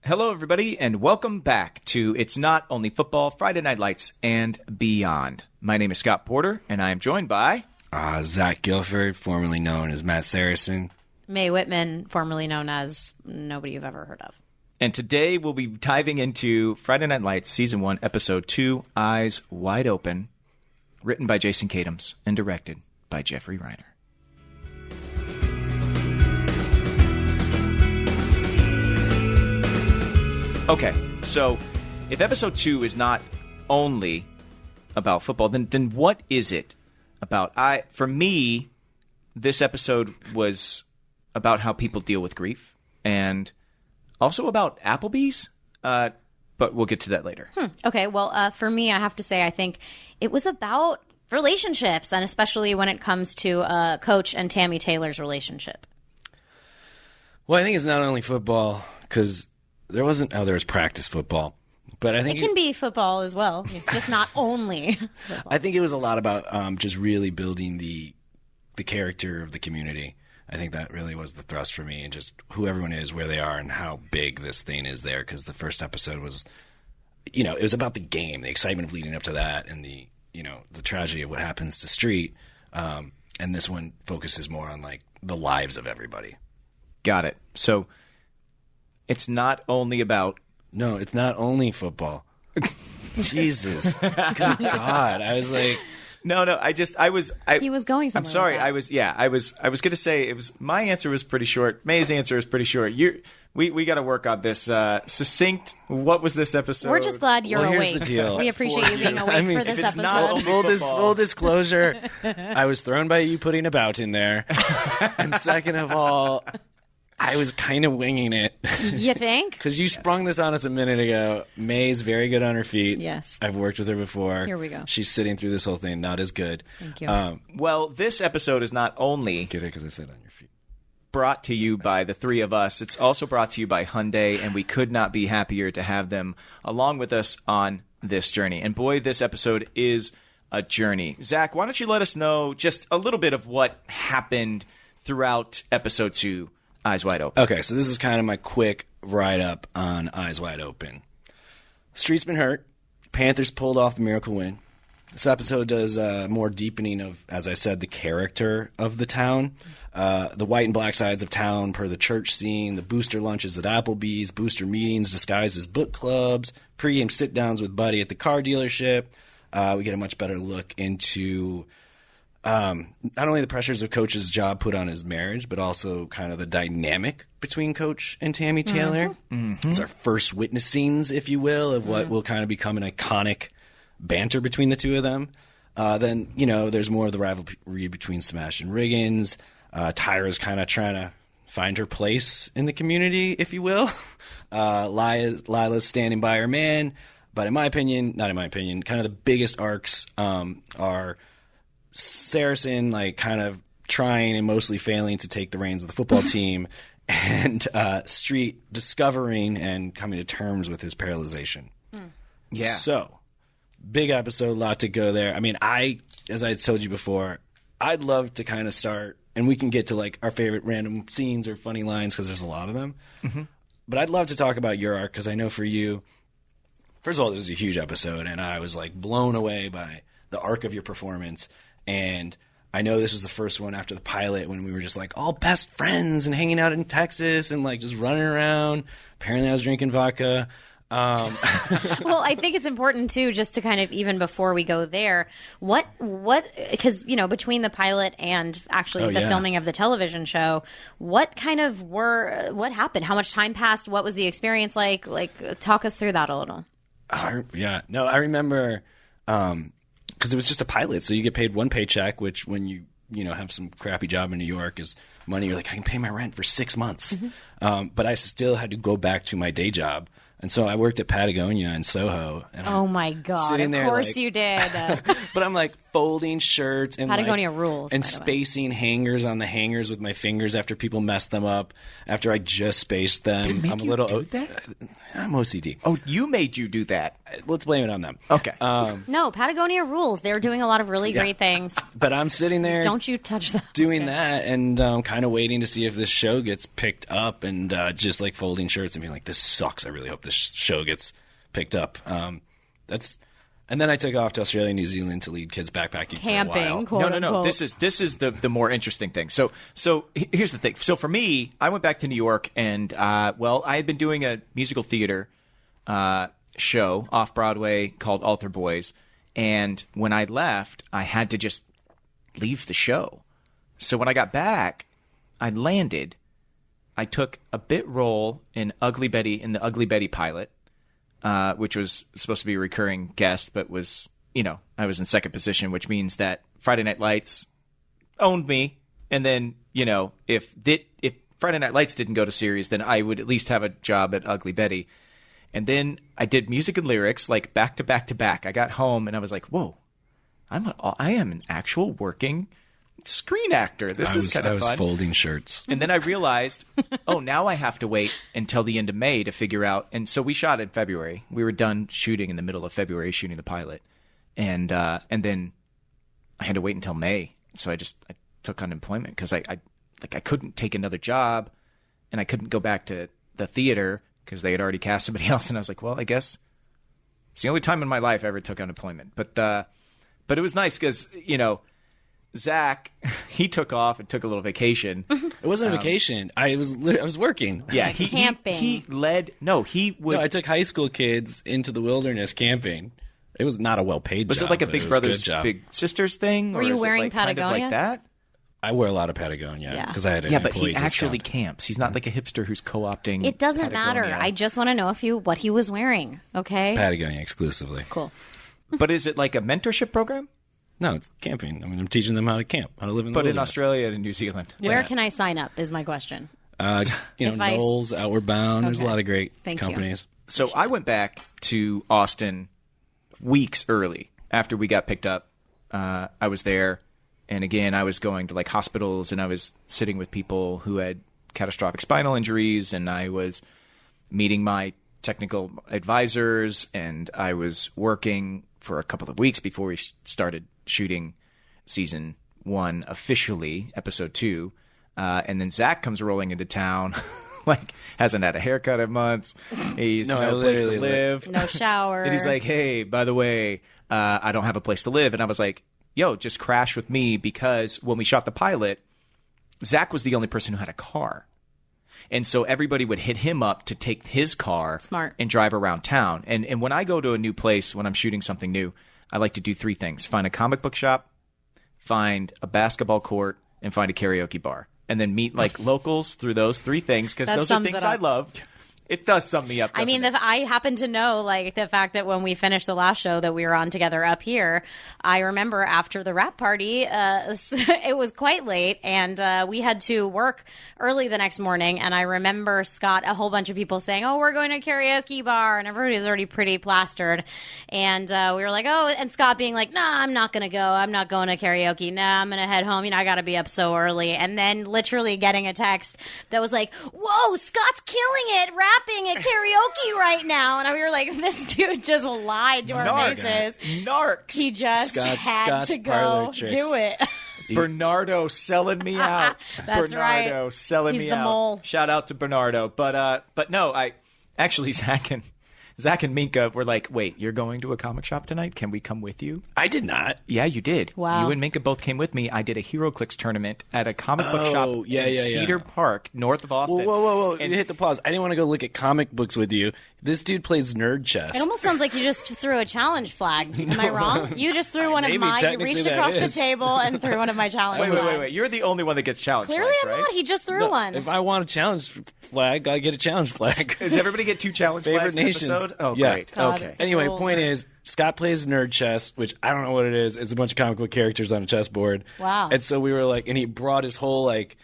Hello, everybody, and welcome back to It's Not Only Football, Friday Night Lights, and Beyond. My name is Scott Porter, and I am joined by... Zach Gilford, formerly known as Matt Saracen. Mae Whitman, formerly known as nobody you've ever heard of. And today we'll be diving into Friday Night Lights, Season 1, Episode 2, Eyes Wide Open, written by Jason Katims and directed by Jeffrey Reiner. Okay, so if Episode 2 is not only about football, then what is it about? For me, this episode was about how people deal with grief and also about Applebee's, but we'll get to that later. Okay, well, for me, I have to say I think it was about relationships, and especially when it comes to Coach and Tammy Taylor's relationship. Well, I think it's not only football, because there was practice football. But I think it can be football as well. It's just not only football. I think it was a lot about just really building the character of the community. I think that really was the thrust for me, and just who everyone is, where they are, and how big this thing is there. Because the first episode was, it was about the game, the excitement of leading up to that, and the tragedy of what happens to Street. And this one focuses more on like the lives of everybody. Got it. So it's not only about... No, it's not only football. Jesus. Good God. I was like... No, he was going somewhere. I'm sorry. With that. I was going to say my answer was pretty short. Mae's answer is pretty short. We got to work on this. Succinct. What was this episode? We're just glad you're awake. Here's the deal. We appreciate you being awake for this episode. Full disclosure, I was thrown by you putting about in there. And second of all, I was kind of winging it. You think? Because you sprung this on us a minute ago. Mae's very good on her feet. Yes. I've worked with her before. Here we go. She's sitting through this whole thing, not as good. Thank you. Well, this episode is not only... Get it because I said on your feet. Brought to you by the three of us. It's also brought to you by Hyundai, and we could not be happier to have them along with us on this journey. And boy, this episode is a journey. Zach, why don't you let us know just a little bit of what happened throughout Episode 2, Eyes Wide Open. Okay, so this is kind of my quick write-up on Eyes Wide Open. Street's been hurt. Panthers pulled off the miracle win. This episode does more deepening of, as I said, the character of the town. The white and black sides of town per the church scene, the booster lunches at Applebee's, booster meetings disguised as book clubs, pregame sit-downs with Buddy at the car dealership. We get a much better look into... not only the pressures of Coach's job put on his marriage, but also kind of the dynamic between Coach and Tammy Taylor. Mm-hmm. It's our first witness scenes, if you will, of what will kind of become an iconic banter between the two of them. Then, there's more of the rivalry between Smash and Riggins. Tyra's kind of trying to find her place in the community, if you will. Lila's standing by her man. But not in my opinion, kind of the biggest arcs are... Saracen, kind of trying and mostly failing to take the reins of the football team, and Street discovering and coming to terms with his paralyzation. Yeah. So, big episode, a lot to go there. I mean, as I told you before, I'd love to kind of start, and we can get to our favorite random scenes or funny lines because there's a lot of them. Mm-hmm. But I'd love to talk about your arc because I know for you, first of all, this was a huge episode, and I was blown away by the arc of your performance. And I know this was the first one after the pilot when we were just all best friends and hanging out in Texas and just running around. Apparently I was drinking vodka. Well, I think it's important too, just to kind of, even before we go there, because, between the pilot and actually the filming of the television show, what happened? How much time passed? What was the experience like? Talk us through that a little. I remember, because it was just a pilot, so you get paid one paycheck, which when you have some crappy job in New York is money. You're I can pay my rent for 6 months. Mm-hmm. But I still had to go back to my day job. And so I worked at Patagonia in Soho. And oh, my God. Of course you did. But I'm folding shirts. And Patagonia rules. And spacing hangers on the hangers with my fingers after people mess them up, after I just spaced them. I'm a little... do that? I'm OCD. Oh, you made you do that. Let's blame it on them. Okay. No, Patagonia rules. They're doing a lot of really great things. But I'm sitting there... Don't you touch them. Doing that and kind of waiting to see if this show gets picked up and just like folding shirts and being like, this sucks. I really hope this show gets picked up. And then I took off to Australia and New Zealand to lead kids backpacking Camping, for a while. quote No. unquote. This is the more interesting thing. So here's the thing. So for me, I went back to New York, and I had been doing a musical theater show off Broadway called Altar Boys, and when I left, I had to just leave the show. So when I got back, I landed. I took a bit role in the Ugly Betty pilot, which was supposed to be a recurring guest, but was, I was in second position, which means that Friday Night Lights owned me. And then, if Friday Night Lights didn't go to series, then I would at least have a job at Ugly Betty. And then I did music and lyrics, like back to back to back. I got home and I was like, whoa, I am an actual working screen actor. This is kind of fun. I was folding shirts. And then I realized, now I have to wait until the end of May to figure out. And so we shot in February. We were done shooting in the middle of February, shooting the pilot. And then I had to wait until May. So I took unemployment because I couldn't take another job, and I couldn't go back to the theater because they had already cast somebody else. And I was like, well, I guess it's the only time in my life I ever took unemployment. But it was nice because, Zach, he took off and took a little vacation. It wasn't a vacation. I was working. Yeah, Camping. He led. No, he would. No, I took high school kids into the wilderness camping. It was not a well-paid job. Was it like a Big Brothers, Big Sisters thing? Were you is it wearing like kind of Patagonia? like that? I wear a lot of Patagonia because I had an but employee he actually discount. camps. He's not like a hipster who's co-opting. It doesn't Patagonia. matter. I just want to know what he was wearing. Okay. Patagonia exclusively. Cool. But is it like a mentorship program? No, it's camping. I mean, I'm teaching them how to camp, how to live in the But in wilderness. Australia and New Zealand. Where can I sign up is my question. Knowles, Outward Bound. There's a lot of great companies. So I went back to Austin weeks early after we got picked up. I was there, and again, I was going to like hospitals, and I was sitting with people who had catastrophic spinal injuries, and I was meeting my technical advisors, and I was working for a couple of weeks before we started shooting season 1 officially, episode 2. And then Zach comes rolling into town, like hasn't had a haircut in months. He's no place to live, no shower. And he's like, "Hey, by the way, I don't have a place to live." And I was like, "Yo, just crash with me," because when we shot the pilot, Zach was the only person who had a car. And so everybody would hit him up to take his car and drive around town. And when I go to a new place, when I'm shooting something new, I like to do 3 things. Find a comic book shop, find a basketball court, and find a karaoke bar. And then meet like locals through those 3 things because those are things I love. It does sum me up. I mean, I happen to know, like, the fact that when we finished the last show that we were on together up here, I remember after the wrap party, it was quite late, and we had to work early the next morning. And I remember a whole bunch of people saying, "Oh, we're going to a karaoke bar," and everybody was already pretty plastered. And we were like, "Oh," and Scott being like, "Nah, I'm not going to go. I'm not going to karaoke. Nah, I'm going to head home. I got to be up so early." And then literally getting a text that was like, "Whoa, Scott's killing it. Rapping at karaoke right now," and we were like, "This dude just lied to our faces." Narcs. He just had to go do it. Bernardo selling me out. That's Bernardo right. selling He's me the out. mole. Shout out to Bernardo. But no, I actually Zach and Minka were like, "Wait, you're going to a comic shop tonight? Can we come with you?" I did not. Yeah, you did. Wow. You and Minka both came with me. I did a HeroClix tournament at a comic book shop in Cedar Park, north of Austin. Whoa. And you hit the pause. I didn't want to go look at comic books with you. This dude plays nerd chess. It almost sounds like you just threw a challenge flag. Am I wrong? You just threw one of mine. You reached across the table and threw one of my challenge flags. Wait. You're the only one that gets challenge Clearly flags, I'm right? not. He just threw one. If I want a challenge flag, I get a challenge flag. Does everybody get 2 challenge Favorite flags in the nations. episode? Oh, Yeah. great. God. Okay. Anyway, Rules. point is, Scott plays nerd chess, which I don't know what it is. It's a bunch of comic book characters on a chessboard. Wow. And so we were like, and he brought his whole like,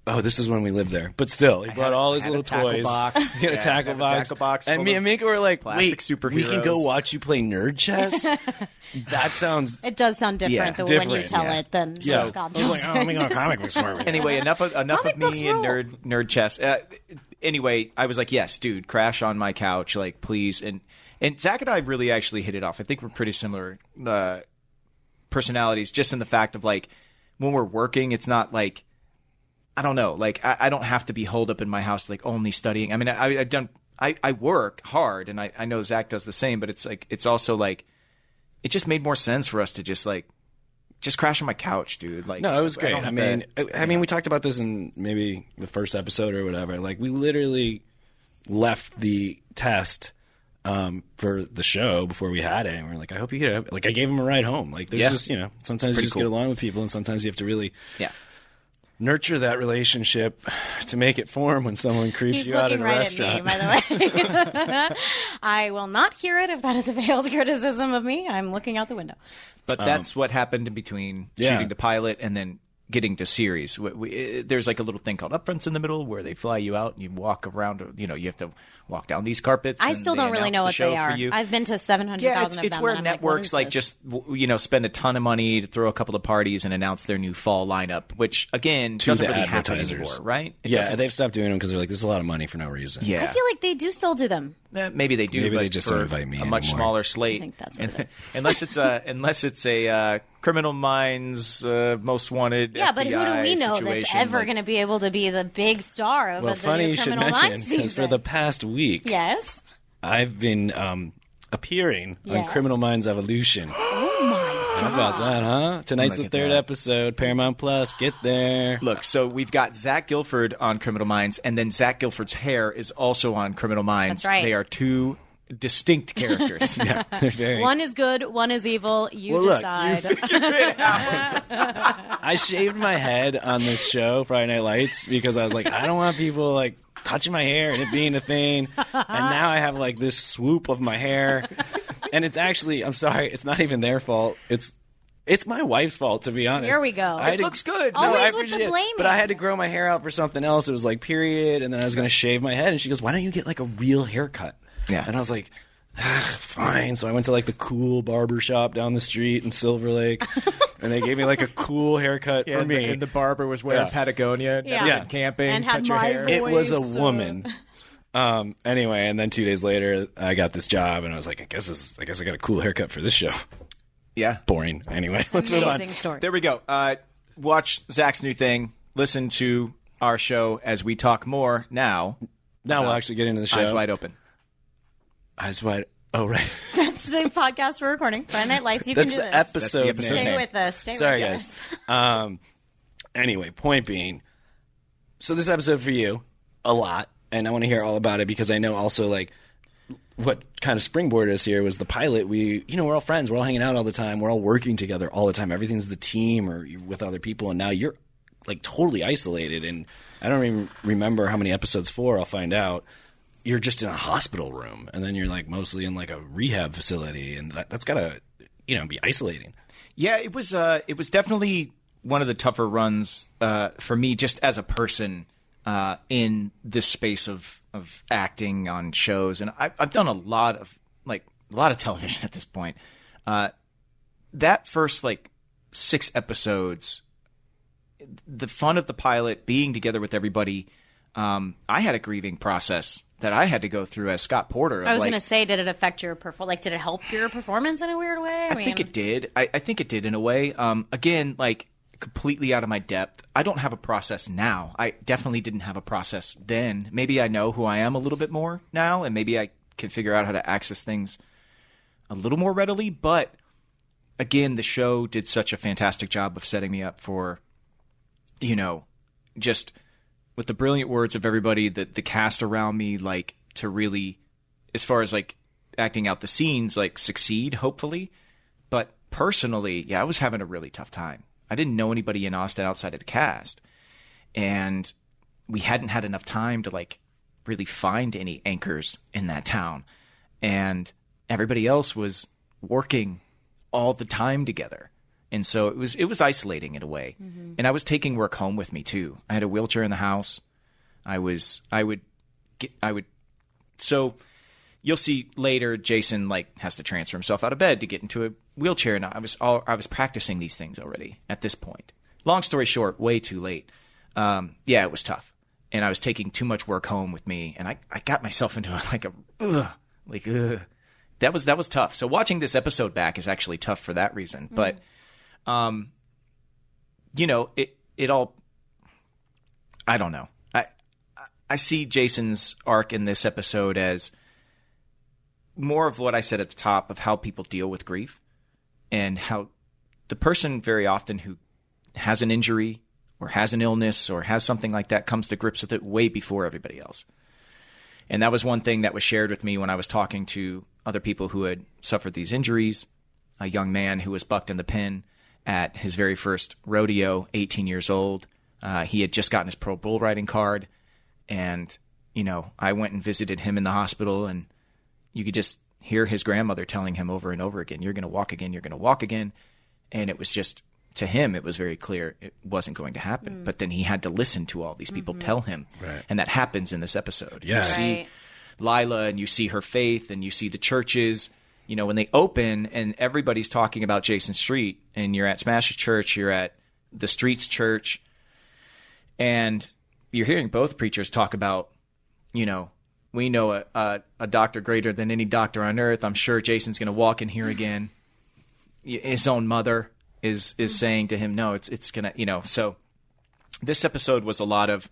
oh, this is when we lived there. But still, he brought all his little toys. Box. He had a tackle box. And full me of and Minka were like, plastic wait, we can go superheroes. watch you play nerd chess? That sounds... It does sound different when you different, tell yeah. it than Yeah. Scott I was does. like, oh, let me go to a comic book store. Anyway, enough of books me and rule. nerd chess. Anyway, I was like, yes, dude, crash on my couch, like, please. And Zach and I really actually hit it off. I think we're pretty similar personalities, just in the fact of, like, when we're working, it's not like I don't know. Like, I don't have to be holed up in my house, like, only studying. I mean, I work hard, and I know Zach does the same, but it's also like, it just made more sense for us to just crash on my couch, dude. Like, no, it was great. I mean, we talked about this in maybe the first episode or whatever. Like, we literally left the test for the show before we had it, and we're like, I hope you get it. Like, I gave him a ride home. Like, there's just, sometimes you just get along with people, and sometimes you have to really nurture that relationship to make it form when someone creeps you out in a restaurant. He's looking right at me, by the way. I will not hear it if that is a veiled criticism of me. I'm looking out the window. But that's what happened in between shooting the pilot and then getting to series. There's like a little thing called upfronts in the middle where they fly you out and you walk around. You have to walk down these carpets. I still don't really know what they are. I've been to 700,000 of them. It's where networks just spend a ton of money to throw a couple of parties and announce their new fall lineup, which again doesn't really happen anymore, right? They've stopped doing them because they're like, this is a lot of money for no reason. Yeah, I feel like they do still do them. Maybe they do. Maybe but they just don't invite me a much smaller slate. I think that's what it is. unless it's a Criminal Minds Most Wanted. Yeah, FBI but who do we know situation, that's ever going to be able to be the big star of the new Criminal Minds season? Because for the past week, yes, I've been appearing on Criminal Minds Evolution. Oh my God. How about that, huh? Tonight's the third episode. Paramount Plus. Get there. Look, so we've got Zach Gilford on Criminal Minds, and then Zach Gilford's hair is also on Criminal Minds. That's right. They are two distinct characters. One is good, one is evil. You decide. Look, you figure it out. I shaved my head on this show, Friday Night Lights, because I was like, I don't want people like touching my hair and it being a thing. And now I have like this swoop of my hair. And it's actually, I'm sorry, it's not even their fault. It's my wife's fault, to be honest. Here we go. It looks good. Always with the blaming. But I had to grow my hair out for something else. It was like period, and then I was going to shave my head. And she goes, why don't you get like a real haircut? Yeah. And I was like, fine. So I went to like the cool barber shop down the street in Silver Lake, and they gave me like a cool haircut for me. And the barber was wearing Patagonia, camping, and had cut your my hair. voice. It was a woman. Anyway, and then 2 days later, I got this job, and I was like, I guess I got a cool haircut for this show. Yeah. Boring. Anyway, let's move on. Amazing story. There we go. Watch Zach's new thing. Listen to our show as we talk more now. Now we'll actually get into the show. Eyes wide open. Eyes wide. Oh, right. That's the podcast we're recording. Friday Night Lights. You can do this. Episode. Stay with us. Sorry, guys. Anyway, point being, so this episode for you, a lot, and I want to hear all about it because I know also like what kind of springboard is here was the pilot. We're all friends. We're all hanging out all the time. We're all working together all the time. Everything's the team or you're with other people, and now you're like totally isolated. And I don't even remember how many episodes for. I'll find out. You're just in a hospital room, and then you're like mostly in like a rehab facility, and that's gotta, be isolating. Yeah, it was definitely one of the tougher runs for me, just as a person in this space of acting on shows, and I've done a lot of television at this point. That first 6 episodes, the fun of the pilot, being together with everybody. I had a grieving process that I had to go through as Scott Porter. I was going to say, did it affect your did it help your performance in a weird way? I think it did. I think it did in a way. Again, completely out of my depth. I don't have a process now. I definitely didn't have a process then. Maybe I know who I am a little bit more now, and maybe I can figure out how to access things a little more readily. But again, the show did such a fantastic job of setting me up for, just with the brilliant words of everybody, the cast around me, to really, as far as acting out the scenes, succeed, hopefully. But personally, I was having a really tough time. I didn't know anybody in Austin outside of the cast. And we hadn't had enough time to really find any anchors in that town. And everybody else was working all the time together. And so it was isolating in a way. Mm-hmm. And I was taking work home with me too. I had a wheelchair in the house. So you'll see later Jason has to transfer himself out of bed to get into a wheelchair, and I was practicing these things already at this point. Long story short, way too late. It was tough. And I was taking too much work home with me, and I got myself into that was tough. So watching this episode back is actually tough for that reason. But it all, I don't know. I see Jason's arc in this episode as more of what I said at the top of how people deal with grief and how the person very often who has an injury or has an illness or has something like that comes to grips with it way before everybody else. And that was one thing that was shared with me when I was talking to other people who had suffered these injuries. A young man who was bucked in the pen at his very first rodeo, 18 years old. He had just gotten his pro bull riding card. And, I went and visited him in the hospital, and you could just hear his grandmother telling him over and over again, you're going to walk again, you're going to walk again. And it was just, to him, it was very clear it wasn't going to happen. But then he had to listen to all these people tell him. Right. And that happens in this episode. Yeah. You see Lila, and you see her faith, and you see the churches. When they open and everybody's talking about Jason Street, and you're at Smasher Church, you're at the Streets Church, and you're hearing both preachers talk about, we know a doctor greater than any doctor on earth. I'm sure Jason's going to walk in here again. His own mother is saying to him, no, it's going to, So this episode was a lot of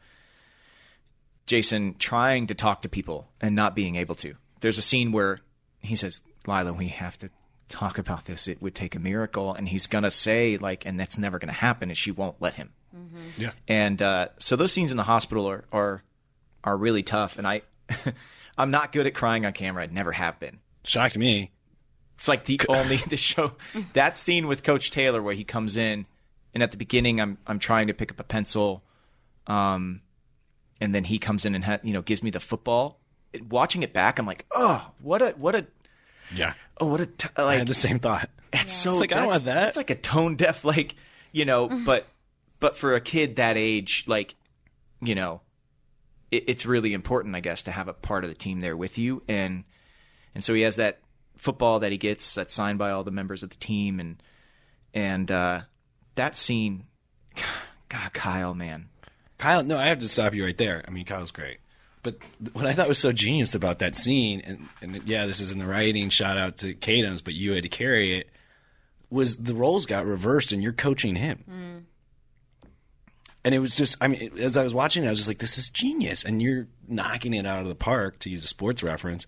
Jason trying to talk to people and not being able to. There's a scene where he says, Lila, we have to talk about this. It would take a miracle. And he's going to say, and that's never going to happen, and she won't let him. Mm-hmm. Yeah. And so those scenes in the hospital are really tough. And I'm not good at crying on camera. I never have been. Shocked me. It's like the show, that scene with Coach Taylor where he comes in, and at the beginning I'm trying to pick up a pencil, and then he comes in and gives me the football. Watching it back, I'm like, oh, what a yeah. Oh, what I had the same thought. It's I don't want that. It's like a tone deaf, but for a kid that age, it's really important, I guess, to have a part of the team there with you. And so he has that football that he gets that's signed by all the members of the team. And that scene, God, Kyle, man. Kyle, no, I have to stop you right there. I mean, Kyle's great. But what I thought was so genius about that scene, and yeah, this is in the writing, shout out to Cadams, but you had to carry it, was the roles got reversed and you're coaching him. Mm. And it was just, as I was watching it, I was just like, this is genius. And you're knocking it out of the park, to use a sports reference.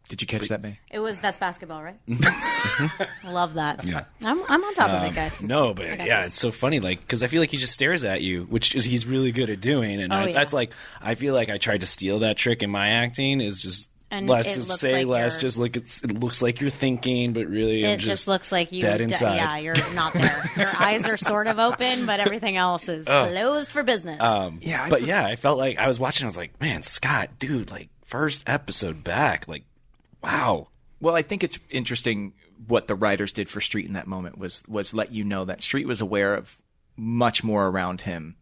Did you catch that, Mae? That's basketball, right? I love that. Yeah. I'm on top of it, guys. No, but it's so funny, because I feel like he just stares at you, which is he's really good at doing. And that's I feel like I tried to steal that trick in my acting, is just less just say less, just look. It looks like you're thinking, but really it just looks like you dead inside. Yeah, you're not there. Your eyes are sort of open, but everything else is closed for business. I felt like I was watching. I was like, man, Scott, dude, first episode back, wow. Well, I think it's interesting what the writers did for Street in that moment was let you know that Street was aware of much more around him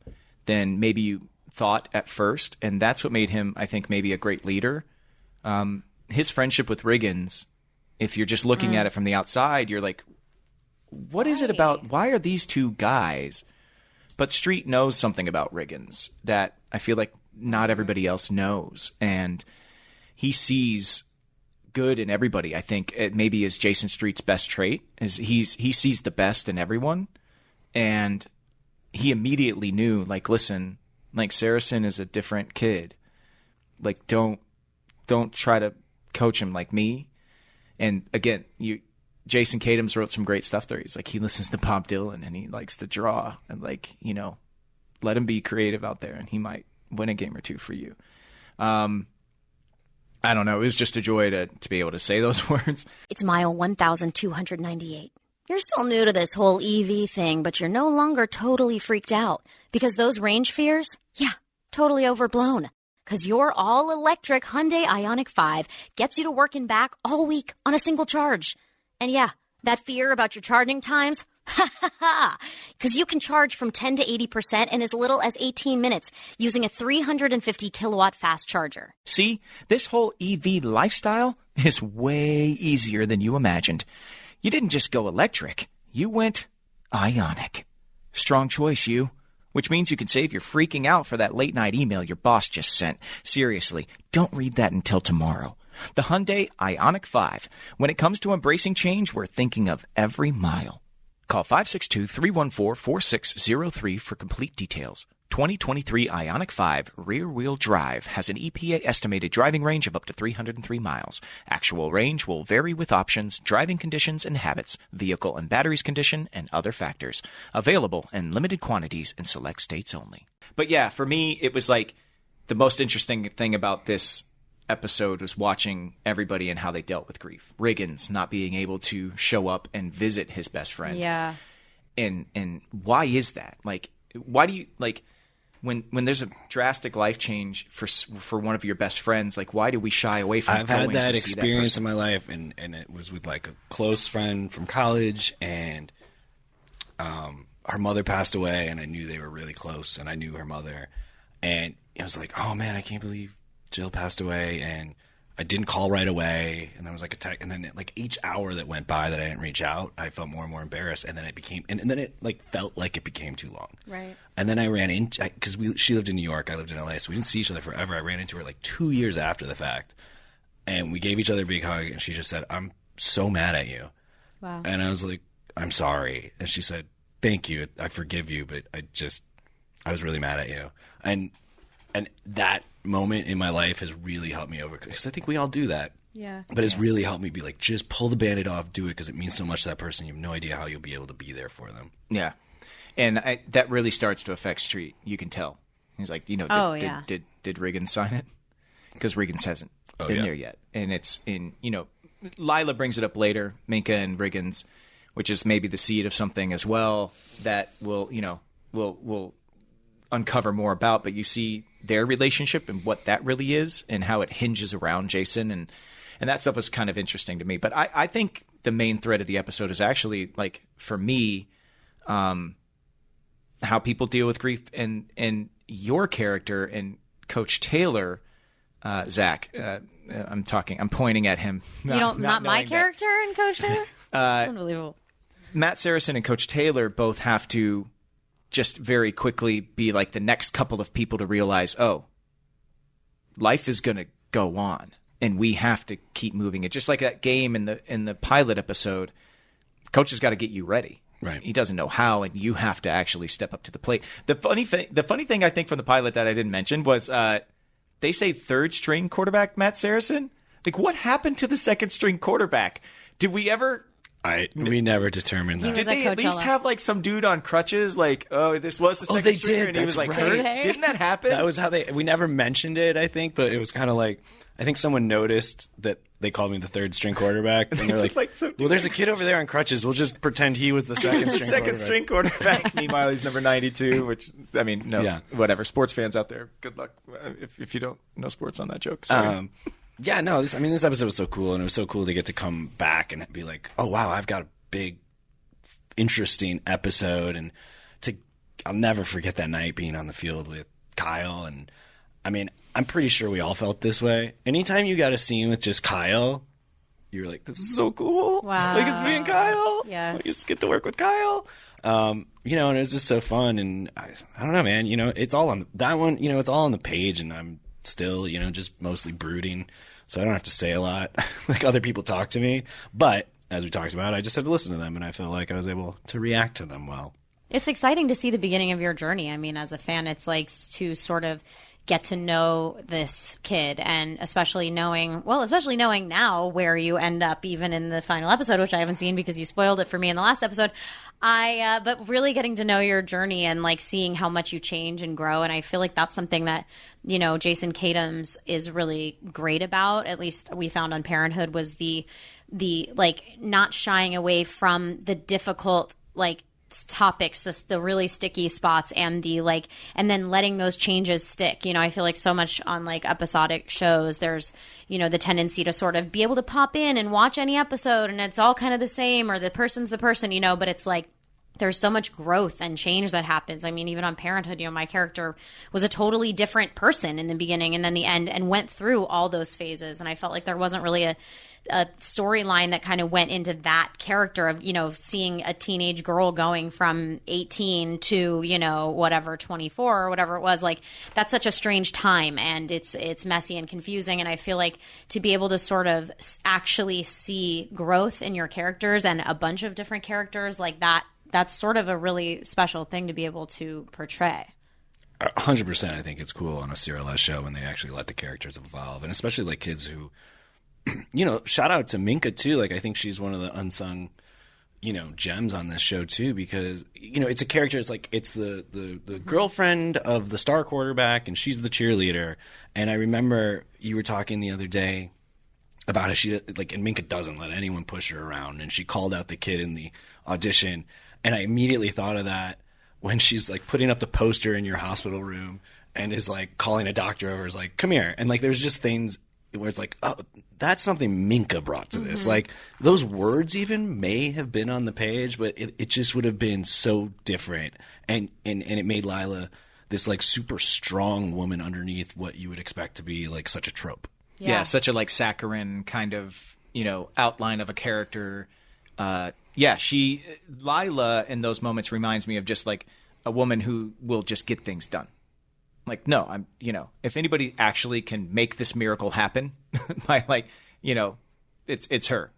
than maybe you thought at first. And that's what made him, I think, maybe a great leader. His friendship with Riggins, if you're just looking at it from the outside, you're like, what is it about? Why are these two guys? But Street knows something about Riggins that I feel like not everybody else knows. And he sees good in everybody. I think it maybe is Jason Street's best trait, is he sees the best in everyone. And he immediately knew, listen, Saracen is a different kid. Don't try to coach him like me. And again, Jason Cadams wrote some great stuff there. He's he listens to Bob Dylan and he likes to draw, and let him be creative out there and he might win a game or two for you. I don't know. It was just a joy to be able to say those words. It's mile 1,298. You're still new to this whole EV thing, but you're no longer totally freaked out. Because those range fears? Yeah, totally overblown. Because your all-electric Hyundai Ioniq 5 gets you to work and back all week on a single charge. And yeah, that fear about your charging times? Ha ha ha! Because you can charge from 10 to 80% in as little as 18 minutes using a 350 kilowatt fast charger. See, this whole EV lifestyle is way easier than you imagined. You didn't just go electric. You went Ioniq. Strong choice, you. Which means you can save your freaking out for that late night email your boss just sent. Seriously, don't read that until tomorrow. The Hyundai Ioniq 5. When it comes to embracing change, we're thinking of every mile. Call 562-314-4603 for complete details. 2023 Ioniq 5 rear-wheel drive has an EPA estimated driving range of up to 303 miles. Actual range will vary with options, driving conditions and habits, vehicle and batteries condition, and other factors. Available in limited quantities in select states only. But yeah, for me, it was like the most interesting thing about this episode was watching everybody and how they dealt with grief. Riggins not being able to show up and visit his best friend. Yeah. And why is that? Like, why do you, like, when there's a drastic life change for one of your best friends, like, why do we shy away from I've had that experience in my life, and it was with like a close friend from college, and her mother passed away, and I knew they were really close, and I knew her mother, and it was like, oh man, I can't believe Jill passed away, and I didn't call right away, and there was like a text, and then like each hour that went by that I didn't reach out, I felt more and more embarrassed, and then it became, and then it like felt like it became too long. Right. And then I ran into, because she lived in New York, I lived in LA, so we didn't see each other forever. I ran into her like 2 years after the fact, and we gave each other a big hug, and she just said, "I'm so mad at you." Wow. And I was like, "I'm sorry," and she said, "Thank you, I forgive you, but I was really mad at you," and that moment in my life has really helped me over, because I think we all do that. Yeah. But it's really helped me be like, just pull the Band-Aid off, do it, because it means so much to that person. You have no idea how you'll be able to be there for them. Yeah. And that really starts to affect Street. You can tell. He's like, did Riggins sign it? Because Riggins hasn't been there yet. And it's in, Lila brings it up later, Minka and Riggins, which is maybe the seed of something as well that will uncover more about. But you see their relationship and what that really is and how it hinges around Jason. And that stuff was kind of interesting to me. But I think the main thread of the episode is actually, like, for me, how people deal with grief, and your character and Coach Taylor, Zach. I'm pointing at him. Not my character and Coach Taylor? Unbelievable. Matt Saracen and Coach Taylor both have to just very quickly be like the next couple of people to realize, oh, life is going to go on and we have to keep moving it. Just like that game in the pilot episode, Coach has got to get you ready. Right. He doesn't know how, and you have to actually step up to the plate. The funny thing I think from the pilot that I didn't mention was they say third string quarterback Matt Saracen. Like, what happened to the second string quarterback? Did we ever? We never determined that. Did they at least have like some dude on crutches? Like, oh, this was the second stringer, and he was like, right. "Hey, didn't that happen?" That was how we never mentioned it, I think, but it was kind of like, I think someone noticed that they called me the third string quarterback, and they're like, well, there's a kid over there on crutches. We'll just pretend he was the second string quarterback. Meanwhile, he's number 92, which, I mean, whatever. Sports fans out there, good luck if you don't know sports on that joke. Yeah, no, this episode was so cool, and it was so cool to get to come back and be like, oh, wow, I've got a big, interesting episode, and I'll never forget that night being on the field with Kyle, and I mean, I'm pretty sure we all felt this way. Anytime you got a scene with just Kyle, you're like, this is so cool. Wow. Like, it's me and Kyle. Yes. We just get to work with Kyle. And it was just so fun, and I don't know, man, it's all on that one, it's all on the page, and I'm still, just mostly brooding, so I don't have to say a lot like other people talk to me. But as we talked about, I just had to listen to them, and I feel like I was able to react to them well. It's exciting to see the beginning of your journey. I mean, as a fan, it's like to sort of get to know this kid, and especially knowing now where you end up, even in the final episode, which I haven't seen because you spoiled it for me in the last episode. But really getting to know your journey and like seeing how much you change and grow. And I feel like that's something that, Jason Katims is really great about. At least we found on Parenthood was the like not shying away from the difficult, like, topics, the really sticky spots, and the like, and then letting those changes stick. I feel like so much on like episodic shows, there's the tendency to sort of be able to pop in and watch any episode and it's all kind of the same, or the person's the person, but it's like there's so much growth and change that happens. I mean, even on Parenthood, my character was a totally different person in the beginning and then the end, and went through all those phases, and I felt like there wasn't really a storyline that kind of went into that character of, seeing a teenage girl going from 18 to, 24 or whatever it was. Like, that's such a strange time, and it's messy and confusing. And I feel like to be able to sort of actually see growth in your characters and a bunch of different characters like that, that's sort of a really special thing to be able to portray. 100%. I think it's cool on a serialized show when they actually let the characters evolve, and especially like kids who, shout out to Minka too. Like I think she's one of the unsung, gems on this show too, because it's a character. It's like it's the girlfriend of the star quarterback, and she's the cheerleader. And I remember you were talking the other day about how she and Minka doesn't let anyone push her around, and she called out the kid in the audition, and I immediately thought of that when she's like putting up the poster in your hospital room and is like calling a doctor over, is like, come here. And like, there's just things where it's like, oh, that's something Minka brought to this. Like those words even may have been on the page, but it just would have been so different. And it made Lila this like super strong woman underneath what you would expect to be like such a trope. Yeah, such a like saccharine kind of, outline of a character. Lila in those moments reminds me of just like a woman who will just get things done. Like, no, I'm, if anybody actually can make this miracle happen by like, it's her,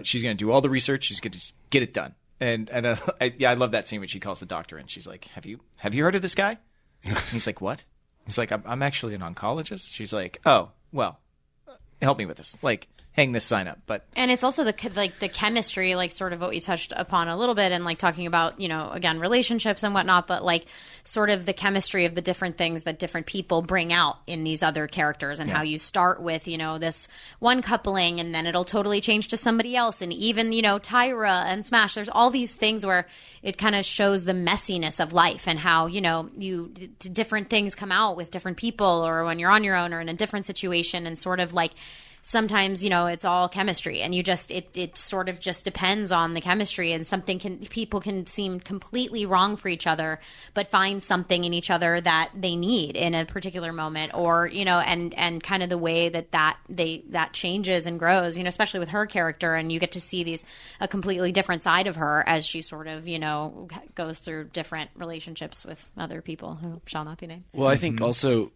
she's going to do all the research. She's going to just get it done. And I love that scene when she calls the doctor and she's like, have you heard of this guy? And he's like, what? He's like, I'm actually an oncologist. She's like, oh, well, help me with this. Like, hang this sign up. And it's also the chemistry, like sort of what we touched upon a little bit, and like talking about, again, relationships and whatnot, but like sort of the chemistry of the different things that different people bring out in these other characters, and how you start with, this one coupling and then it'll totally change to somebody else. And even, Tyra and Smash, there's all these things where it kind of shows the messiness of life and how, different things come out with different people, or when you're on your own or in a different situation, and sort of like, sometimes, it's all chemistry, and it sort of just depends on the chemistry, and people can seem completely wrong for each other, but find something in each other that they need in a particular moment, or, and kind of the way that changes and grows, especially with her character, and you get to see a completely different side of her as she sort of, goes through different relationships with other people who shall not be named. Well, I think also,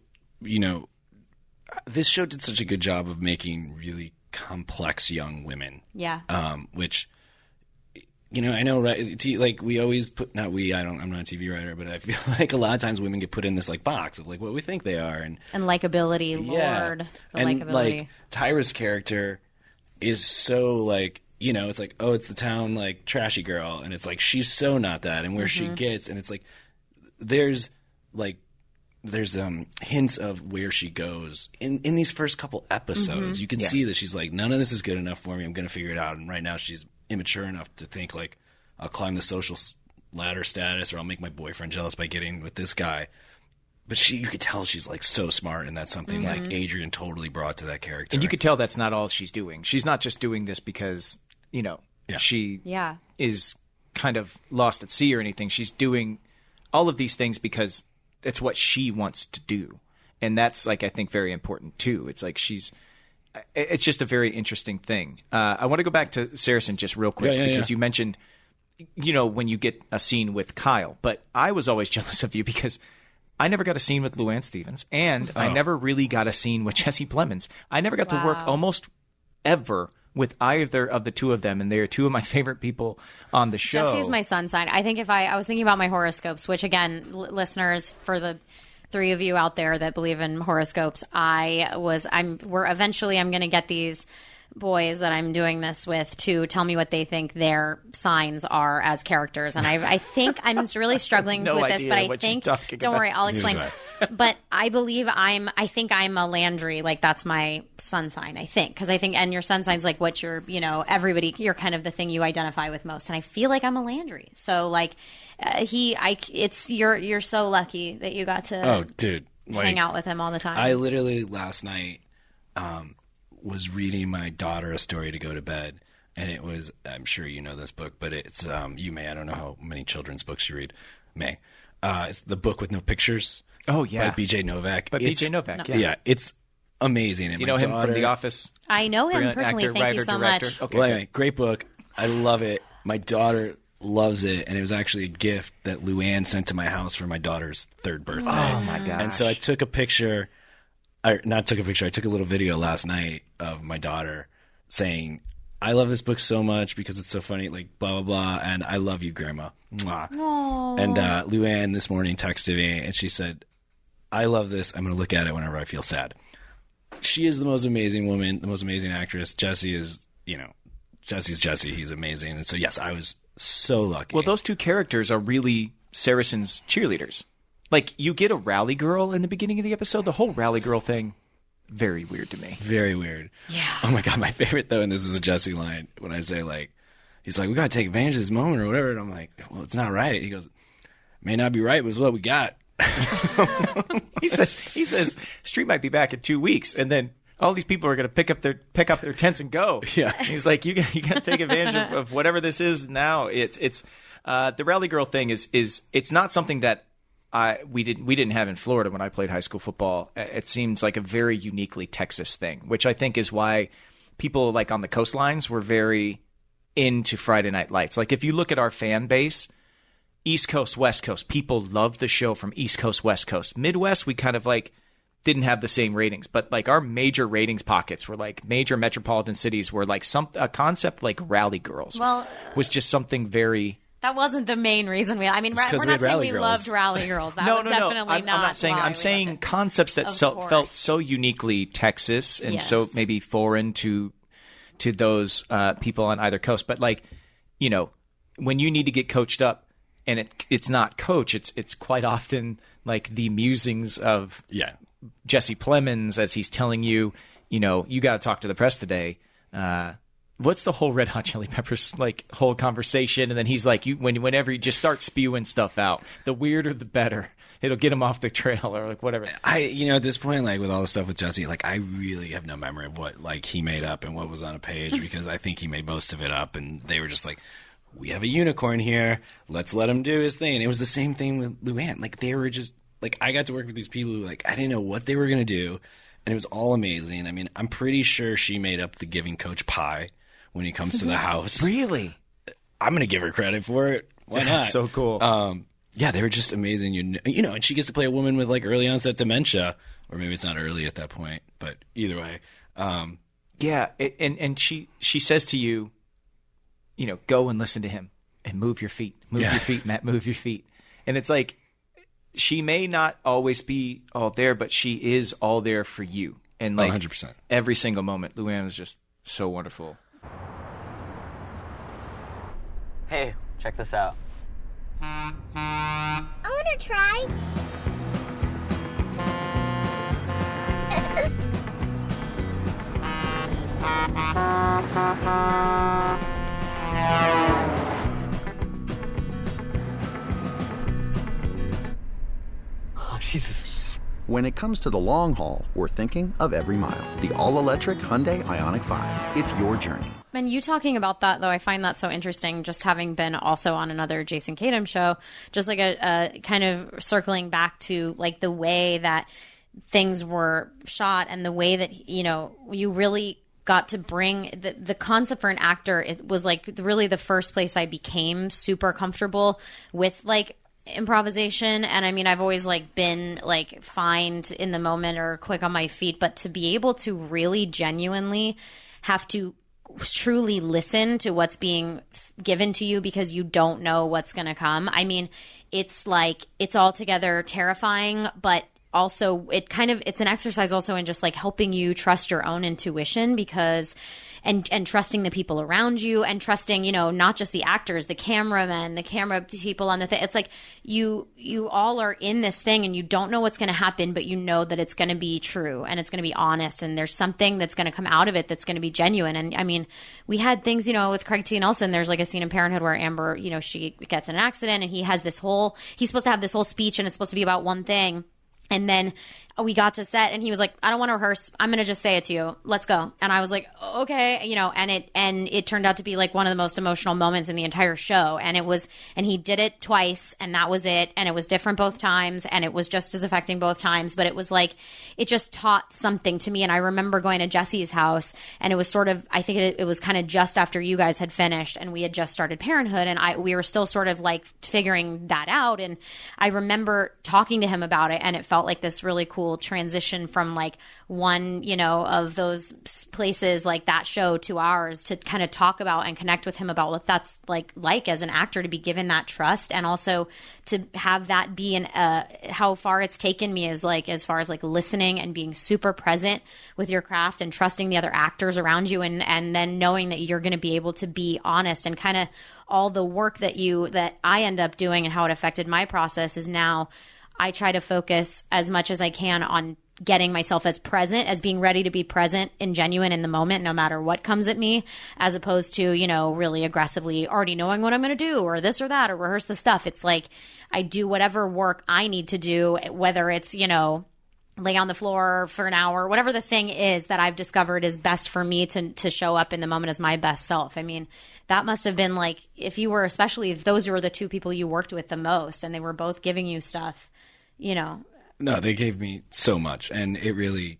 this show did such a good job of making really complex young women. Yeah. Which, I know, right? Like we always put, I'm not a TV writer, but I feel like a lot of times women get put in this like box of like what we think they are. And likability, Lord. And likability. Like Tyra's character is so like, it's like, oh, it's the town like trashy girl. And it's like, she's so not that. And where she gets, and it's like, there's hints of where she goes in these first couple episodes. You can see that she's like, none of this is good enough for me. I'm going to figure it out. And right now she's immature enough to think like, I'll climb the social ladder status, or I'll make my boyfriend jealous by getting with this guy. But you could tell she's like so smart, and that's something like Adrian totally brought to that character. And you could tell that's not all she's doing. She's not just doing this because, she is kind of lost at sea or anything. She's doing all of these things because it's what she wants to do. And that's like, I think, very important too. It's like it's just a very interesting thing. I want to go back to Saracen just real quick because you mentioned, when you get a scene with Kyle, but I was always jealous of you because I never got a scene with Luann Stevens, and I never really got a scene with Jessie Plemons. I never got to work almost ever with either of the two of them, and they are two of my favorite people on the show. Jesse's my sun sign. I think if I was thinking about my horoscopes, which again, listeners, for the three of you out there that believe in horoscopes, I'm going to get these boys that I'm doing this with to tell me what they think their signs are as characters. And I think I'm really struggling with this, but I think, don't worry, I'll explain. But I believe I think I'm a Landry. Like that's my sun sign, I think. Cause I think, and your sun sign's like what you're, everybody, you're kind of the thing you identify with most. And I feel like I'm a Landry. So like, you're so lucky that you got to hang out with him all the time. I literally last night, was reading my daughter a story to go to bed, and it was, I'm sure you know this book, but it's you may, I don't know how many children's books you read, May. It's The Book with No Pictures. Oh yeah, by BJ Novak. Yeah, it's amazing. And do you know him from The Office? I know him personally. Actor, Thank writer, you so director. much. Okay, well, anyway, great book. I love it. My daughter loves it, and it was actually a gift that Luann sent to my house for my daughter's 3rd birthday. Oh my gosh! And so I took a picture. I took a little video last night of my daughter saying, I love this book so much because it's so funny, like blah, blah, blah, and I love you, Grandma. Mwah. Aww. And Luann this morning texted me, and she said, I love this. I'm going to look at it whenever I feel sad. She is the most amazing woman, the most amazing actress. Jessie is, Jessie's Jessie. He's amazing. And so, yes, I was so lucky. Well, those two characters are really Saracen's cheerleaders. Like, you get a rally girl in the beginning of the episode. The whole rally girl thing, very weird to me. Very weird. Yeah. Oh, my God. My favorite, though, and this is a Jessie line, when I say, like, he's like, we got to take advantage of this moment or whatever. And I'm like, well, it's not right. He goes, may not be right, but it's what we got. He says, Street might be back in 2 weeks. And then all these people are going to pick up their tents and go. Yeah. And he's like, you got to take advantage of whatever this is now. It's the rally girl thing is it's not something that we didn't have in Florida when I played high school football. It seems like a very uniquely Texas thing, which I think is why people like on the coastlines were very into Friday Night Lights. Like if you look at our fan base, East Coast, West Coast, people love the show from East Coast, West Coast. Midwest, we kind of like didn't have the same ratings, but like our major ratings pockets were like major metropolitan cities were like a concept like Rally Girls was just something very. That wasn't the main reason we're not saying we loved Rally Girls. That was definitely I'm not saying. I'm saying concepts that felt so uniquely Texas and so maybe foreign to those people on either coast. But like, when you need to get coached up, and it's not coach, it's quite often like the musings of Jessie Plemons as he's telling you, you got to talk to the press today. What's the whole Red Hot Chili Peppers like whole conversation? And then he's like, whenever you just start spewing stuff out, the weirder the better. It'll get him off the trail or like whatever. At this point, like with all the stuff with Jessie, like I really have no memory of what like he made up and what was on a page because I think he made most of it up, and they were just like, we have a unicorn here. Let's let him do his thing. And it was the same thing with Luann. Like they were just like, I got to work with these people who like, I didn't know what they were going to do. And it was all amazing. I mean, I'm pretty sure she made up the giving coach pie when he comes to the house. Really? I'm going to give her credit for it. Why not? That's so cool. Yeah, they were just amazing. And she gets to play a woman with like early onset dementia, or maybe it's not early at that point, but either way. And she says to you, go and listen to him and move your feet. Move your feet, Matt, move your feet. And it's like, she may not always be all there, but she is all there for you. And like 100%. Every single moment, Luann was just so wonderful. Hey, check this out. I want to try. Oh, Jesus. When it comes to the long haul, we're thinking of every mile. The all-electric Hyundai Ioniq 5. It's your journey. And you talking about that, though, I find that so interesting, just having been also on another Jason Kadam show, just like a kind of circling back to like the way that things were shot and the way that, you really got to bring the concept for an actor. It was like really the first place I became super comfortable with like improvisation. And I mean, I've always like been like fine in the moment or quick on my feet, but to be able to really genuinely have to truly listen to what's being given to you because you don't know what's going to come. I mean, it's like, it's altogether terrifying, but also it's an exercise also in just like helping you trust your own intuition because and trusting the people around you and trusting, not just the actors, the cameramen, the camera people on the thing. It's like you all are in this thing and you don't know what's going to happen, but you know that it's going to be true and it's going to be honest and there's something that's going to come out of it that's going to be genuine. And I mean, we had things, with Craig T. Nelson, there's like a scene in Parenthood where Amber, she gets in an accident and he's supposed to have this whole speech and it's supposed to be about one thing. And then we got to set and he was like, I don't want to rehearse. I'm going to just say it to you. Let's go. And I was like, okay, and it turned out to be like one of the most emotional moments in the entire show. And he did it twice and that was it. And it was different both times and it was just as affecting both times. But it was like, it just taught something to me. And I remember going to Jessie's house and it was sort of, I think it was kind of just after you guys had finished and we had just started Parenthood and we were still sort of like figuring that out. And I remember talking to him about it and it felt like this really cool cool transition from like one, you know, of those places like that show to ours, to kind of talk about and connect with him about what that's like as an actor, to be given that trust, and also to have that be how far it's taken me is like as far as like listening and being super present with your craft and trusting the other actors around you, and then knowing that you're going to be able to be honest, and kind of all the work that I end up doing and how it affected my process is now I try to focus as much as I can on getting myself as present, as being ready to be present and genuine in the moment, no matter what comes at me, as opposed to, you know, really aggressively already knowing what I'm going to do or this or that or rehearse the stuff. It's like I do whatever work I need to do, whether it's, you know, lay on the floor for an hour, whatever the thing is that I've discovered is best for me to show up in the moment as my best self. I mean, that must have been like, especially if those were the two people you worked with the most and they were both giving you stuff, you know. No, they gave me so much, and it really,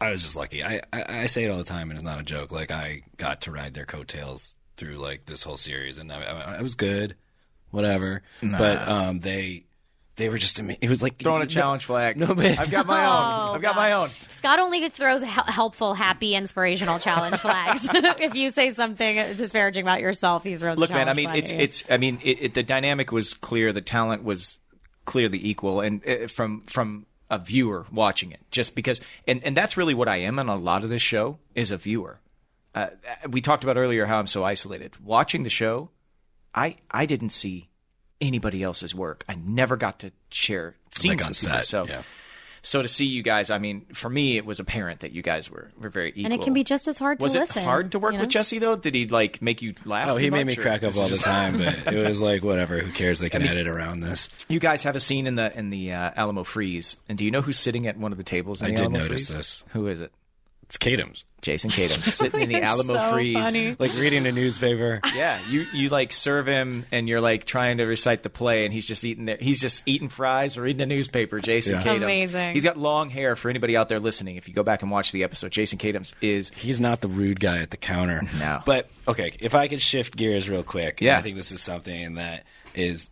I was just lucky. I say it all the time, and it's not a joke. Like, I got to ride their coattails through like this whole series, and I was good, whatever. Nah. But they were just amazing. It was like throwing a challenge flag. No, man. I've got my own. I've got my own. Scott only throws helpful, happy, inspirational challenge flags. If you say something disparaging about yourself, he throws. Look, a challenge man. flag. I mean, the dynamic was clear. The talent was clearly equal, and from a viewer watching it, just because, and that's really what I am on a lot of this show, is a viewer. We talked about earlier how I'm so isolated. Watching the show, I didn't see anybody else's work. I never got to share scenes with people. So to see you guys, I mean, for me, it was apparent that you guys were very equal. And it can be just as hard to listen. Was it hard to work with Jesse, though? Did he, like, make you laugh? Oh, he made me crack up all the time, but it was like, whatever, who cares? They can edit around this. You guys have a scene in the Alamo Freeze, and do you know who's sitting at one of the tables in the Alamo Freeze? I did notice this. Who is it? It's Kadams. Jason Kadams sitting in the Alamo so Freeze, funny. Like reading a newspaper. Yeah, you like serve him, and you're like trying to recite the play, and he's just eating fries or reading a newspaper. Jason Kadams. Amazing. He's got long hair. For anybody out there listening, if you go back and watch the episode, Jason Kadams he's not the rude guy at the counter. No. But okay, if I could shift gears real quick, yeah. I think this is something that is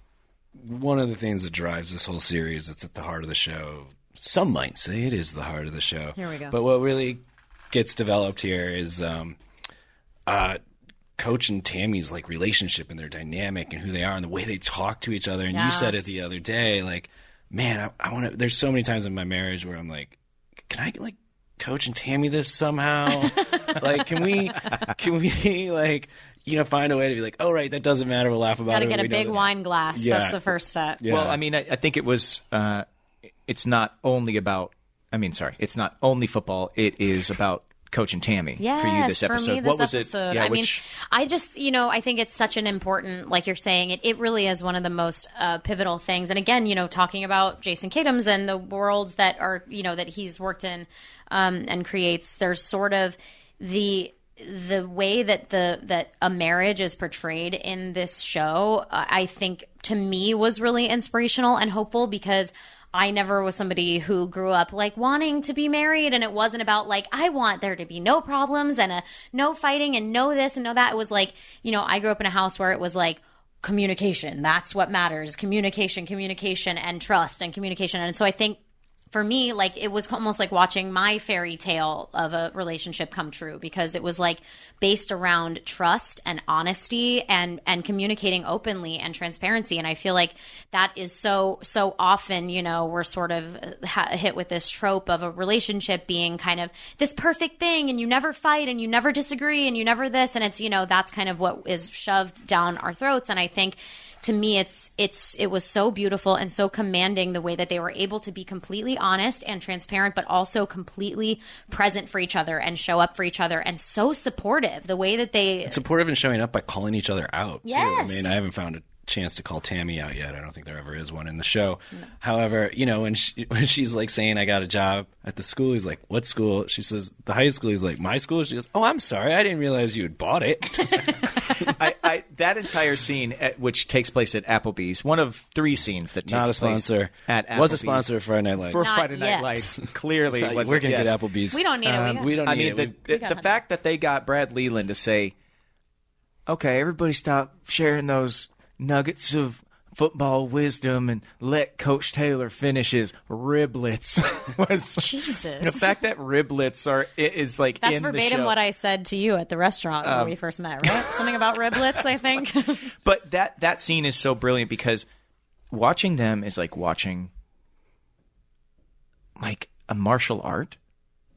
one of the things that drives this whole series. It's at the heart of the show. Some might say it is the heart of the show. Here we go. But what really gets developed here is Coach and Tammy's like relationship and their dynamic and who they are and the way they talk to each other. And you said it the other day, like, man, I want to. There's so many times in my marriage where I'm like, can I like Coach and Tammy this somehow? Like, can we like, you know, find a way to be like, oh right, that doesn't matter. We'll laugh about it. Got to get a big wine glass. Yeah. That's the first step. Yeah. Well, I mean, I think it was. It's not only about. It's not only football. It is about Coach and Tammy for you this episode. For me, what was episode. it? Yeah, I mean, I just, you know, I think it's such an important, like you're saying, it really is one of the most pivotal things. And again, you know, talking about Jason Kadams and the worlds that are, you know, that he's worked in and creates, there's sort of the way that that a marriage is portrayed in this show, I think to me was really inspirational and hopeful, because I never was somebody who grew up like wanting to be married, and it wasn't about like, I want there to be no problems and no fighting and no this and no that. It was like, you know, I grew up in a house where it was like communication. That's what matters. Communication and trust and communication. And so I think for me, like, it was almost like watching my fairy tale of a relationship come true, because it was like based around trust and honesty and communicating openly and transparency. And I feel like that is so often, you know, we're sort of hit with this trope of a relationship being kind of this perfect thing, and you never fight and you never disagree and you never this, and it's, you know, that's kind of what is shoved down our throats. And I think to me, it was so beautiful and so commanding the way that they were able to be completely honest and transparent, but also completely present for each other and show up for each other, and so supportive. The way that they supportive and showing up by calling each other out. Yes. Too. I mean, I haven't found a chance to call Tammy out yet. I don't think there ever is one in the show. No. However, you know, when she's like saying, I got a job at the school, he's like, what school? She says, the high school. He's like, my school? She goes, oh, I'm sorry, I didn't realize you had bought it. That entire scene, which takes place at Applebee's, one of 3 scenes that takes Not a sponsor. Place at Applebee's. Was a sponsor for Friday Night Lights. For Not Friday yet. Night Lights, clearly. We're going to get Applebee's. We don't need it. We don't need it. The fact that they got Brad Leland to say, okay, everybody stop sharing those nuggets of football wisdom and let Coach Taylor finish his riblets. Jesus. The fact that riblets is like that's in verbatim the show. what I said to you at the restaurant when we first met, right? Something about riblets, I think. But that scene is so brilliant because watching them is like watching like a martial art.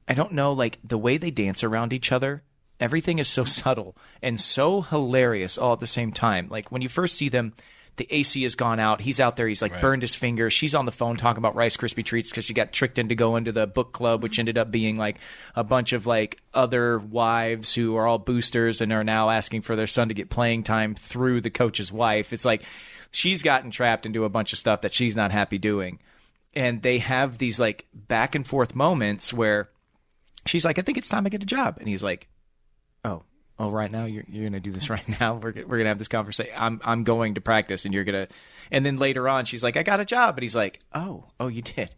I don't know, like the way they dance around each other. Everything is so subtle and so hilarious all at the same time. Like when you first see them, the AC has gone out. He's out there. He's like burned his finger. She's on the phone talking about Rice Krispie treats because she got tricked into going to the book club, which ended up being like a bunch of like other wives who are all boosters and are now asking for their son to get playing time through the coach's wife. It's like she's gotten trapped into a bunch of stuff that she's not happy doing. And they have these like back and forth moments where she's like, I think it's time to get a job. And he's like, oh, right now you're going to do this right now. We're going to have this conversation. I'm going to practice and you're going to, and then later on she's like, I got a job. And he's like, oh, you did.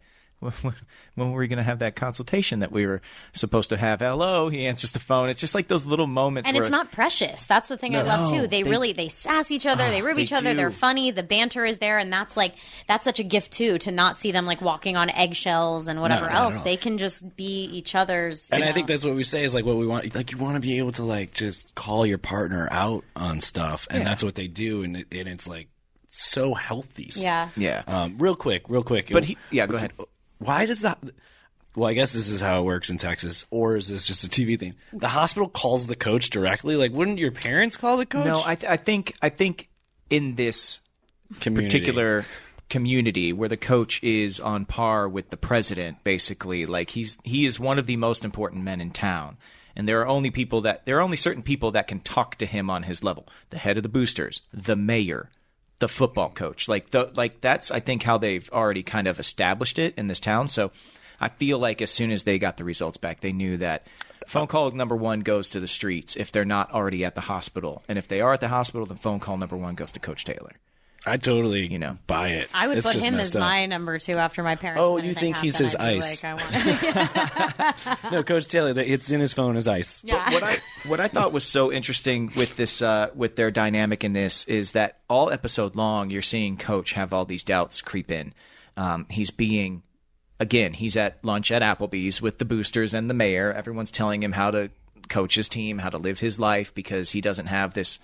When were we going to have that consultation that we were supposed to have? Hello. He answers the phone. It's just like those little moments. And it's not precious. That's the thing I love too. They sass each other. They rib each other. They're funny. The banter is there. And that's such a gift too, to not see them like walking on eggshells and whatever else. They can just be each other's. And I think that's what we say is like what we want. Like you want to be able to like just call your partner out on stuff. And that's what they do. And it's like so healthy. Yeah. Yeah. Real quick. But go ahead. Why does that? Well, I guess this is how it works in Texas, or is this just a TV thing? The hospital calls the coach directly. Like, wouldn't your parents call the coach? No, I think in this particular community where the coach is on par with the president, basically, like he is one of the most important men in town, and there are only certain people that can talk to him on his level. The head of the boosters, the mayor, the football coach, that's I think how they've already kind of established it in this town. So I feel like as soon as they got the results back, they knew that phone call number one goes to the streets if they're not already at the hospital, and if they are at the hospital, then phone call number one goes to Coach Taylor. I totally buy it. I would put him as my number two after my parents. Oh, you think he's his ice? No, Coach Taylor, it's in his phone as ice. Yeah. But what I thought was so interesting with this, with their dynamic in this, is that all episode long, you're seeing Coach have all these doubts creep in. He's at lunch at Applebee's with the boosters and the mayor. Everyone's telling him how to coach his team, how to live his life, because he doesn't have this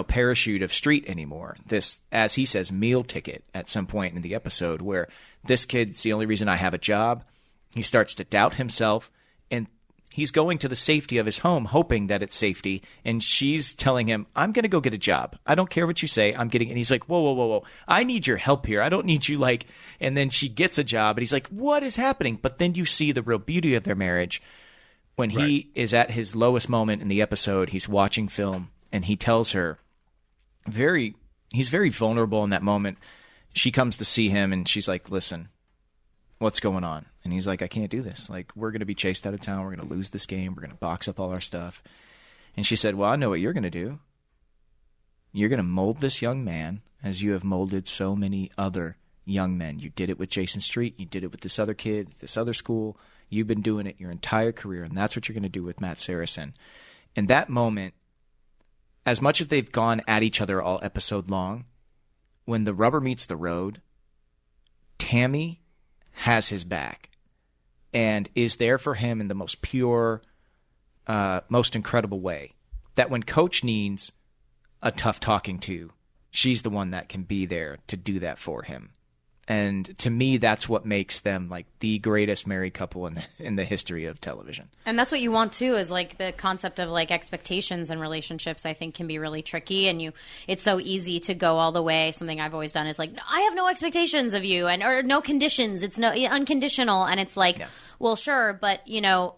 parachute of street anymore. This, as he says, meal ticket at some point in the episode, where this kid's the only reason I have a job. He starts to doubt himself, and he's going to the safety of his home, hoping that it's safety. And she's telling him, I'm going to go get a job. I don't care what you say. I'm getting, and he's like, whoa. I need your help here. I don't need you and then she gets a job, and he's like, what is happening? But then you see the real beauty of their marriage when he is at his lowest moment in the episode. He's watching film, and he tells her he's very vulnerable in that moment. She comes to see him, and she's like, listen, what's going on? And he's like, I can't do this. Like, we're going to be chased out of town. We're going to lose this game. We're going to box up all our stuff. And she said, well, I know what you're going to do. You're going to mold this young man as you have molded so many other young men. You did it with Jason Street. You did it with this other kid, this other school. You've been doing it your entire career, and that's what you're going to do with Matt Saracen. In that moment, as much as they've gone at each other all episode long, when the rubber meets the road, Tammy has his back and is there for him in the most pure, most incredible way. That when Coach needs a tough talking to, she's the one that can be there to do that for him. And to me, that's what makes them like the greatest married couple in the history of television. And that's what you want too, is like the concept of like expectations in relationships, I think can be really tricky. And it's so easy to go all the way. Something I've always done is like, I have no expectations of you, or no conditions. It's unconditional. And it's like, well, sure. But,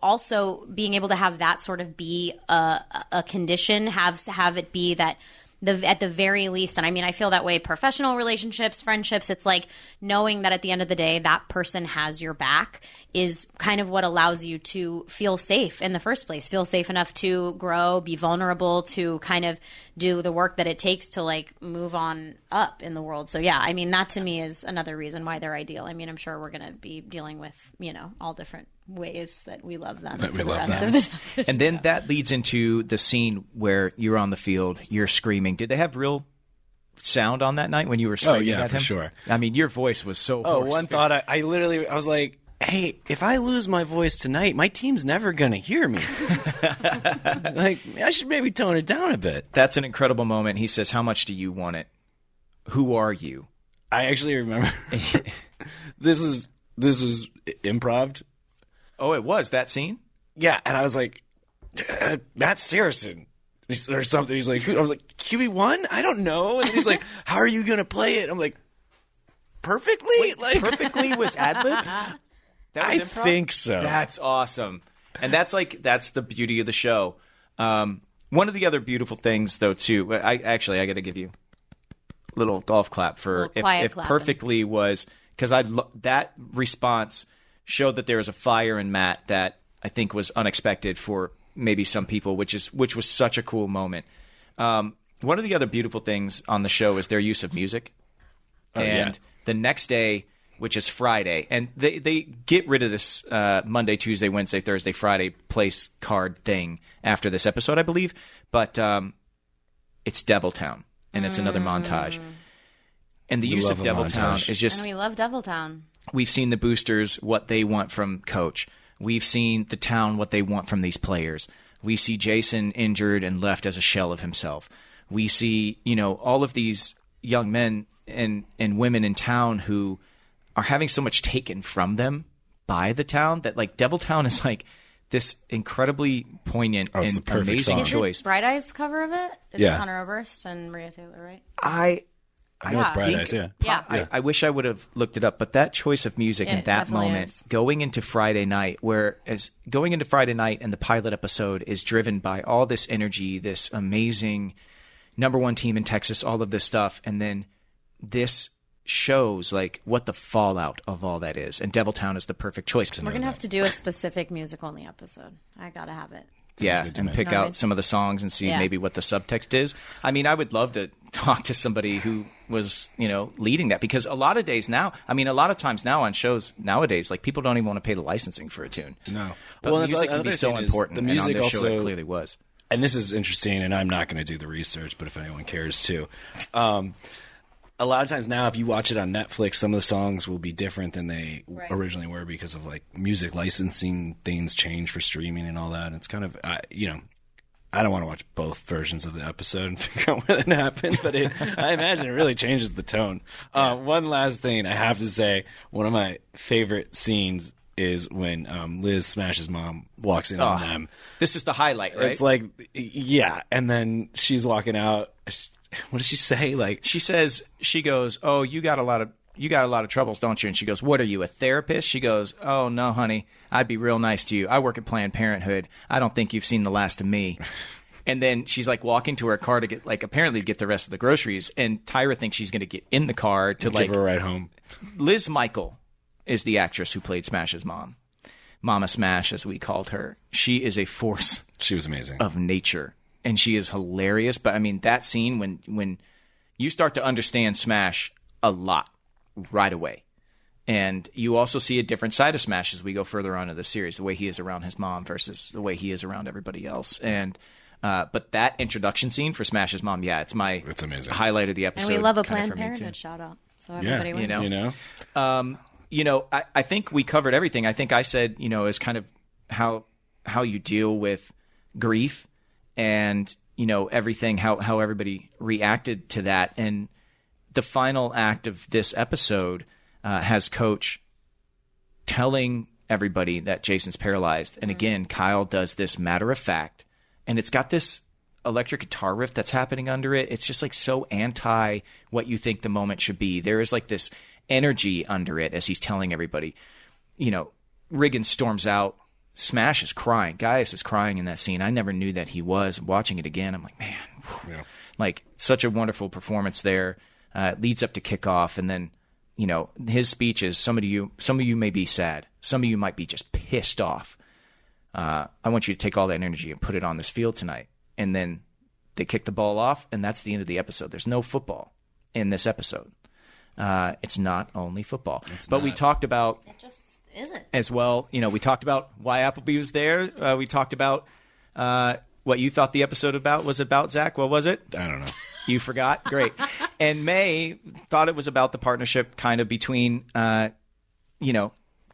also being able to have that sort of be a condition, have it be that at the very least, and I mean, I feel that way, professional relationships, friendships, it's like knowing that at the end of the day, that person has your back is kind of what allows you to feel safe in the first place, feel safe enough to grow, be vulnerable, to kind of do the work that it takes to like move on up in the world. So yeah, I mean, that to me is another reason why they're ideal. I mean, I'm sure we're going to be dealing with, all different ways that we love them for the rest of the time. And then that leads into the scene where you're on the field, you're screaming. Did they have real sound on that night when you were screaming at him? For sure. I mean, your voice was so hoarse. One thought, I literally, I was like, hey, if I lose my voice tonight, my team's never going to hear me. Like, I should maybe tone it down a bit. That's an incredible moment. He says, how much do you want it? Who are you? I actually remember this was improv. Oh, it was that scene? Yeah, and I was like, Matt Saracen or something. He's like, I was like, QB1? I don't know. And he's like, how are you going to play it? I'm like, perfectly? Wait, like perfectly was ad-libbed? I think so. That's awesome. And that's the beauty of the show. One of the other beautiful things, though, too, I got to give you a little golf clap for if perfectly was, because that response showed that there was a fire in Matt that I think was unexpected for maybe some people, which was such a cool moment. One of the other beautiful things on the show is their use of music. The next day, which is Friday, and they get rid of this Monday, Tuesday, Wednesday, Thursday, Friday place card thing after this episode, I believe. But it's Deviltown, and it's another montage. And the use of Deviltown is just... And we love Deviltown. We've seen the boosters, what they want from coach. We've seen the town, what they want from these players. We see Jason injured and left as a shell of himself. We see, all of these young men and women in town who are having so much taken from them by the town that, like, Deviltown is like this incredibly poignant and amazing choice. Is it Bright Eyes cover of it? It's Hunter Oberst and Maria Taylor, right? I know it's Bright Eyes, yeah. I wish I would have looked it up, but that choice of music in that moment, going into Friday night, and the pilot episode is driven by all this energy, this amazing #1 team in Texas, all of this stuff, and then this shows like what the fallout of all that is, and Deviltown is the perfect choice. We're gonna have to do a specific musical in the episode. I gotta have it. And pick out some of the songs and see maybe what the subtext is. I mean, I would love to talk to somebody who was, leading that, because a lot of times now on shows nowadays, like, people don't even want to pay the licensing for a tune. No. But music can be so important. The music and on this also, show it clearly was. And this is interesting, and I'm not going to do the research, but if anyone cares to. A lot of times now, if you watch it on Netflix, some of the songs will be different than they originally were because of, like, music licensing. Things change for streaming and all that. And it's kind of, I don't want to watch both versions of the episode and figure out what happens, but I imagine it really changes the tone. One last thing I have to say, one of my favorite scenes is when Liz Smash's mom walks in on them. This is the highlight, right? It's like, and then she's walking out. What does she say? Like, she goes, "Oh, you got a lot of troubles, don't you?" And she goes, "What are you, a therapist?" She goes, "Oh no, honey, I'd be real nice to you. I work at Planned Parenthood. I don't think you've seen the last of me." And then she's like walking to her car to get, like, apparently to get the rest of the groceries. And Tyra thinks she's going to get in the car to give her a ride home. Liz Michael is the actress who played Smash's mom, Mama Smash, as we called her. She is a force. She was amazing of nature. And she is hilarious. But, I mean, that scene when you start to understand Smash a lot right away. And you also see a different side of Smash as we go further on in the series, the way he is around his mom versus the way he is around everybody else. And but that introduction scene for Smash's mom, it's amazing highlight of the episode. And we love a Planned Parenthood shout out. So everybody wins. I think we covered everything. I think I said, as kind of how you deal with grief. And, everything, how everybody reacted to that. And the final act of this episode has Coach telling everybody that Jason's paralyzed. And again, Kyle does this matter of fact. And it's got this electric guitar riff that's happening under it. It's just like so anti what you think the moment should be. There is like this energy under it as he's telling everybody. Riggins storms out. Smash is crying. Gaius is crying in that scene. I never knew that he was. Watching it again, I'm like, man, like, such a wonderful performance there. Leads up to kickoff, and then, his speech is, some of you may be sad. Some of you might be just pissed off. I want you to take all that energy and put it on this field tonight. And then they kick the ball off, and that's the end of the episode. There's no football in this episode. It's not only football. We talked about... Isn't as well. We talked about why Applebee was there. We talked about what you thought the episode was about, Zach. What was it? I don't know. You forgot? Great. And Mae thought it was about the partnership kind of between,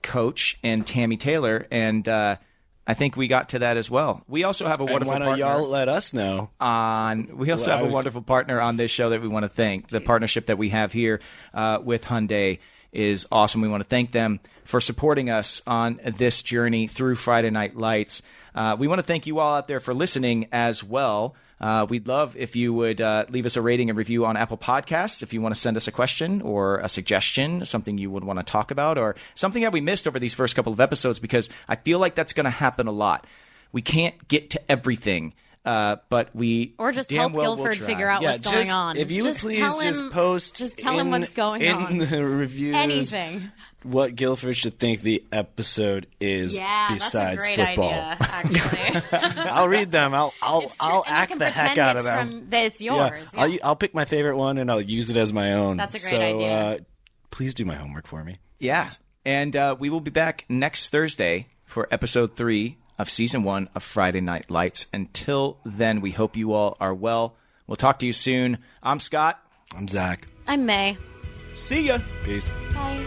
Coach and Tammy Taylor. And I think we got to that as well. We also have a wonderful partner. Why don't y'all let us know? We also have a wonderful partner on this show that we want to thank. The partnership that we have here with Hyundai is awesome. We want to thank them for supporting us on this journey through Friday Night Lights. We want to thank you all out there for listening as well. We'd love if you would leave us a rating and review on Apple Podcasts. If you want to send us a question or a suggestion, something you would want to talk about, or something that we missed over these first couple of episodes, because I feel like that's going to happen a lot. We can't get to everything, but we or just damn help well Gilford will figure out what's going on. If you would please just post, just tell him what's going on in the reviews. Anything. What Gilford should think the episode is besides that's a great football. Idea, actually. I'll read them. I'll act the heck out of them. That it's yours. Yeah. I'll pick my favorite one and I'll use it as my own. That's a great idea. Please do my homework for me. Yeah, and we will be back next Thursday for episode 3 of season 1 of Friday Night Lights. Until then, we hope you all are well. We'll talk to you soon. I'm Scott. I'm Zach. I'm Mae. See ya. Peace. Bye.